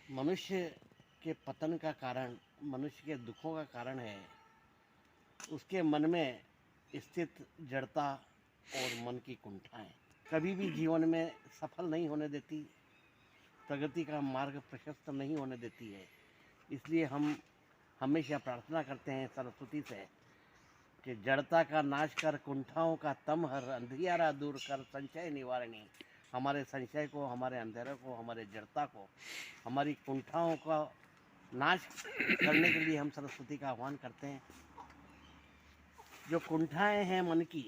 मनुष्य के पतन का कारण, मनुष्य के दुखों का कारण है उसके मन में स्थित जड़ता और मन की कुंठाएं। कभी भी जीवन में सफल नहीं होने देती, प्रगति का मार्ग प्रशस्त नहीं होने देती है। इसलिए हम हमेशा प्रार्थना करते हैं सरस्वती से कि जड़ता का नाश कर, कुंठाओं का तम हर, अंधियारा दूर कर, संशय निवारणी। हमारे संशय को, हमारे अंधेरे को, हमारे जड़ता को, हमारी कुंठाओं का नाश करने के लिए हम सरस्वती का आह्वान करते हैं। जो कुंठाएं हैं मन की,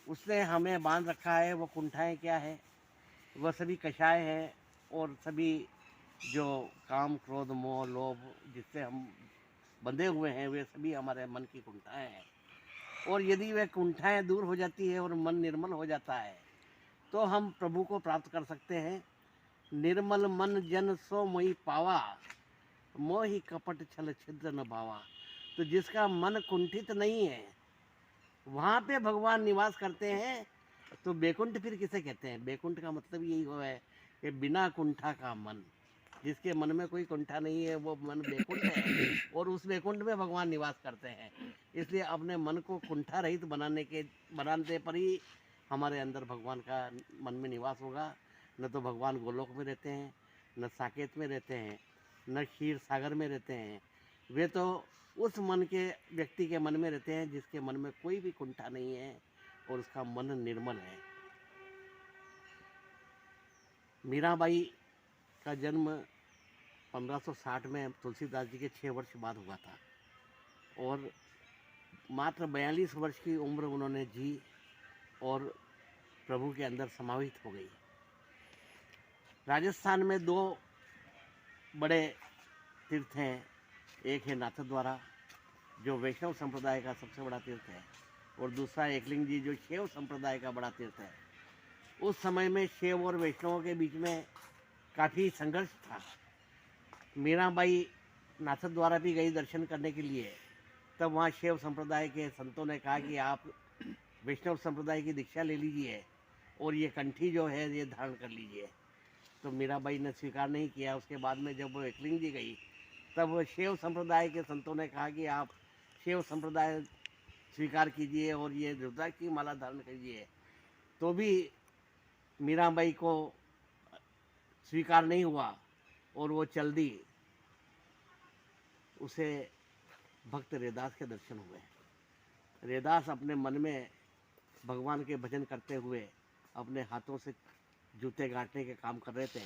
उसने हमें बांध रखा है। वो कुंठाएं क्या है? वह सभी कषाय हैं और सभी जो काम, क्रोध, मोह, लोभ जिससे हम बंधे हुए हैं, वे सभी हमारे मन की कुंठाएं हैं। और यदि वे कुंठाएं दूर हो जाती है और मन निर्मल हो जाता है, तो हम प्रभु को प्राप्त कर सकते हैं। निर्मल मन जन सो मोहि पावा, मोहि कपट छल छिद्र न भावा। तो जिसका मन कुंठित नहीं है, वहाँ पे भगवान निवास करते हैं। तो बैकुंठ फिर किसे कहते हैं? बैकुंठ का मतलब यही हुआ है कि बिना कुंठा का मन। जिसके मन में कोई कुंठा नहीं है, वो मन बैकुंठ है और उस बैकुंठ में भगवान निवास करते हैं। इसलिए अपने मन को कुंठा रहित बनाने पर ही हमारे अंदर भगवान का मन में निवास होगा। न तो भगवान गोलोक में रहते हैं, न साकेत में रहते हैं, न क्षीर सागर में रहते हैं। वे तो उस मन के व्यक्ति के मन में रहते हैं जिसके मन में कोई भी कुंठा नहीं है और उसका मन निर्मल है। मीराबाई का जन्म 1560 में तुलसीदास जी के 6 वर्ष बाद हुआ था और मात्र 42 वर्ष की उम्र उन्होंने जी और प्रभु के अंदर समाहित हो गई। राजस्थान में 2 बड़े तीर्थ हैं। एक है नाथद्वारा, जो वैष्णव संप्रदाय का सबसे बड़ा तीर्थ है, और दूसरा एकलिंग जी, जो शैव संप्रदाय का बड़ा तीर्थ है। उस समय में शैव और वैष्णवों के बीच में काफ़ी संघर्ष था। मीराबाई नाथद्वारा भी गई दर्शन करने के लिए। तब वहाँ शैव संप्रदाय के संतों ने कहा कि आप वैष्णव संप्रदाय की दीक्षा ले लीजिए और ये कंठी जो है ये धारण कर लीजिए। तो मीराबाई ने स्वीकार नहीं किया। उसके बाद में जब वो एकलिंग जी गई, तब शैव संप्रदाय के संतों ने कहा कि आप शैव संप्रदाय स्वीकार कीजिए और ये रुद्राक्ष की माला धारण कीजिए। तो भी मीराबाई को स्वीकार नहीं हुआ और वो चल दी। उसे भक्त रैदास के दर्शन हुए। रैदास अपने मन में भगवान के भजन करते हुए अपने हाथों से जूते गांठने के काम कर रहे थे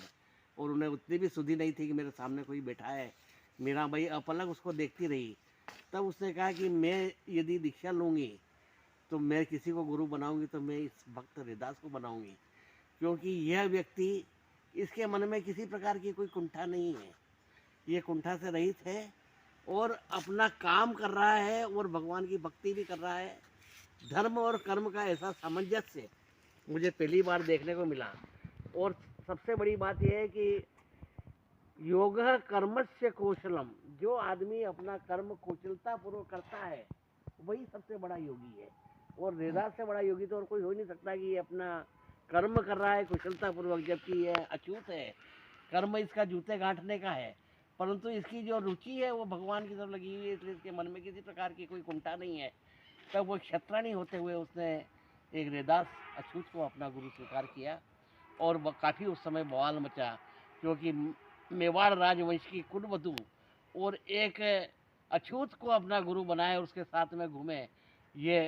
और उन्हें उतनी भी सुधि नहीं थी कि मेरे सामने कोई बैठा है। मीराबाई अपलक उसको देखती रही। तब उसने कहा कि मैं यदि दीक्षा लूँगी तो मैं किसी को गुरु बनाऊंगी तो मैं इस भक्त रैदास को बनाऊंगी, क्योंकि यह व्यक्ति, इसके मन में किसी प्रकार की कोई कुंठा नहीं है। ये कुंठा से रहित है और अपना काम कर रहा है और भगवान की भक्ति भी कर रहा है। धर्म और कर्म का ऐसा सामंजस्य मुझे पहली बार देखने को मिला। और सबसे बड़ी बात यह है कि योग कर्मस्य कौशलम, जो आदमी अपना कर्म कुशलता पूर्वक करता है वही सबसे बड़ा योगी है। और रैदास से बड़ा योगी तो और कोई हो नहीं सकता कि ये अपना कर्म कर रहा है कुशलता पूर्वक, जबकि यह अछूत है। कर्म इसका जूते गांठने का है, परंतु इसकी जो रुचि है वो भगवान की तरफ लगी हुई है, इसलिए इसके मन में किसी प्रकार की कोई कुंठा नहीं है। तब वो क्षत्राणी होते हुए उसने एक रैदास अछूत को अपना गुरु स्वीकार किया और वह काफ़ी उस समय बवाल मचा, क्योंकि मेवाड़ राजवंश की कुलवधू और एक अछूत को अपना गुरु बनाए और उसके साथ में घूमे, ये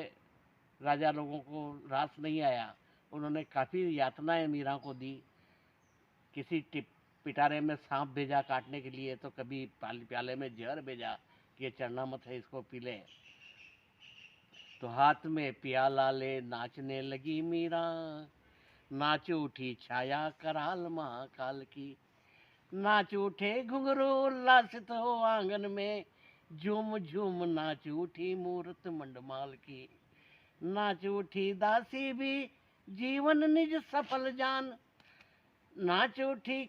राजा लोगों को रास नहीं आया। उन्होंने काफ़ी यातनाएं मीरा को दी। किसी पिटारे में सांप भेजा काटने के लिए, तो कभी प्याले में जहर भेजा कि ये चढ़ना मत है, इसको पी ले। तो हाथ में प्याला ले नाचने लगी मीरा, नाच उठी छाया कराल महाकाल की। नाच उठे घुंघरू उल्लासित हो आंगन में, झूम झूम नाच उठी मूरत मंडमाल की। नाच उठी दासी भी जीवन निज सफल जान, नाच उठी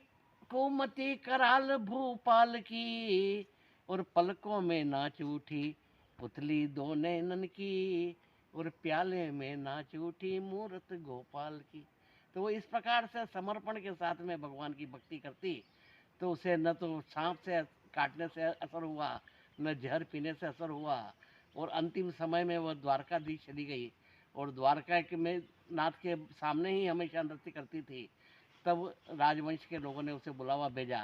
कुमति कराल भूपाल की। और पलकों में नाच उठी पुतली दो नैनन की, और प्याले में नाच उठी मूरत गोपाल की। तो वो इस प्रकार से समर्पण के साथ में भगवान की भक्ति करती। तो उसे न तो सांप से काटने से असर हुआ, न जहर पीने से असर हुआ, और अंतिम समय में वह द्वारकाधीश चली गई और द्वारका के में नाथ के सामने ही हमेशा नृत्य करती थी। तब राजवंश के लोगों ने उसे बुलावा भेजा।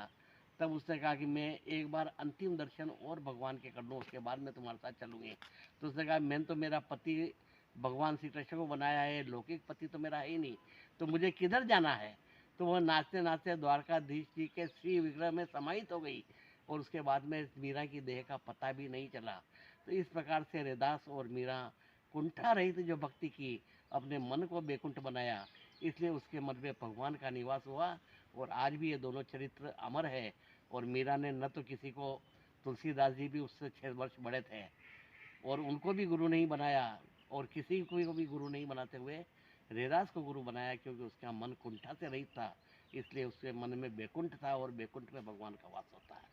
तब उसने कहा कि मैं एक बार अंतिम दर्शन और भगवान के कर लूँ, उसके बाद मैं तुम्हारे साथ चलूँगी। तो उसने कहा मैंने तो मेरा पति भगवान श्री कृष्ण को बनाया है, लौकिक पति तो मेरा है ही नहीं, तो मुझे किधर जाना है। तो वह नाचते नाचते द्वारकाधीश जी के श्री विग्रह में समाहित हो गई और उसके बाद में मीरा की देह का पता भी नहीं चला। तो इस प्रकार से रैदास और मीरा कुंठा रहित जो भक्ति की, अपने मन को बेकुंठ बनाया, इसलिए उसके मन में भगवान का निवास हुआ। और आज भी ये दोनों चरित्र अमर है। और मीरा ने न तो किसी को, तुलसीदास जी भी उससे 6 वर्ष बड़े थे और उनको भी गुरु नहीं बनाया, और किसी को भी गुरु नहीं बनाते हुए रैदास को गुरु बनाया, क्योंकि उसका मन कुंठा से रहित था, इसलिए उसके मन में बैकुंठ था और बैकुंठ में भगवान का वास होता है।